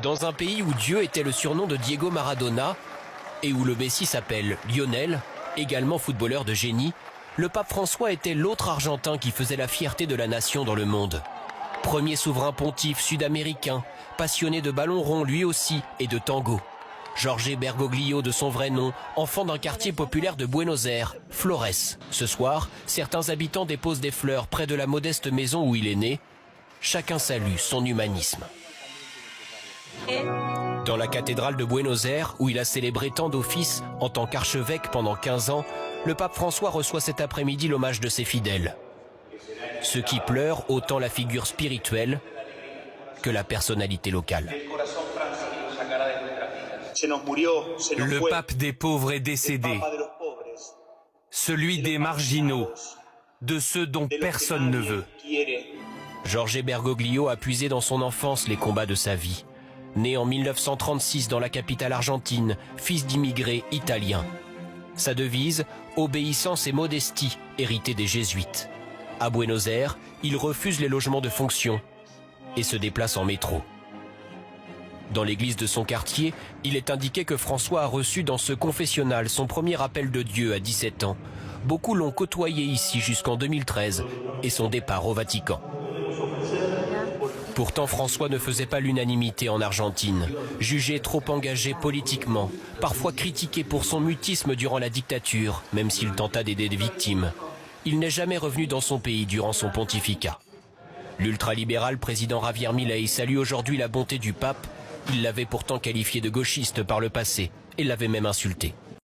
Dans un pays où Dieu était le surnom de Diego Maradona et où le Messie s'appelle Lionel, également footballeur de génie, le pape François était l'autre Argentin qui faisait la fierté de la nation dans le monde. Premier souverain pontife sud-américain, passionné de ballon rond lui aussi et de tango. Jorge Bergoglio de son vrai nom, enfant d'un quartier populaire de Buenos Aires, Flores. Ce soir, certains habitants déposent des fleurs près de la modeste maison où il est né. Chacun salue son humanisme. Dans la cathédrale de Buenos Aires, où il a célébré tant d'offices en tant qu'archevêque pendant 15 ans, le pape François reçoit cet après-midi l'hommage de ses fidèles. Ceux qui pleurent autant la figure spirituelle que la personnalité locale. Le pape des pauvres est décédé, celui des marginaux, de ceux dont personne ne veut. Jorge Bergoglio a puisé dans son enfance les combats de sa vie. Né en 1936 dans la capitale argentine, fils d'immigrés italiens. Sa devise, obéissance et modestie, héritée des jésuites. À Buenos Aires, il refuse les logements de fonction et se déplace en métro. Dans l'église de son quartier, il est indiqué que François a reçu dans ce confessionnal son premier appel de Dieu à 17 ans. Beaucoup l'ont côtoyé ici jusqu'en 2013 et son départ au Vatican. Pourtant, François ne faisait pas l'unanimité en Argentine. Jugé trop engagé politiquement, parfois critiqué pour son mutisme durant la dictature, même s'il tenta d'aider des victimes. Il n'est jamais revenu dans son pays durant son pontificat. L'ultralibéral président Javier Milei salue aujourd'hui la bonté du pape. Il l'avait pourtant qualifié de gauchiste par le passé et l'avait même insulté.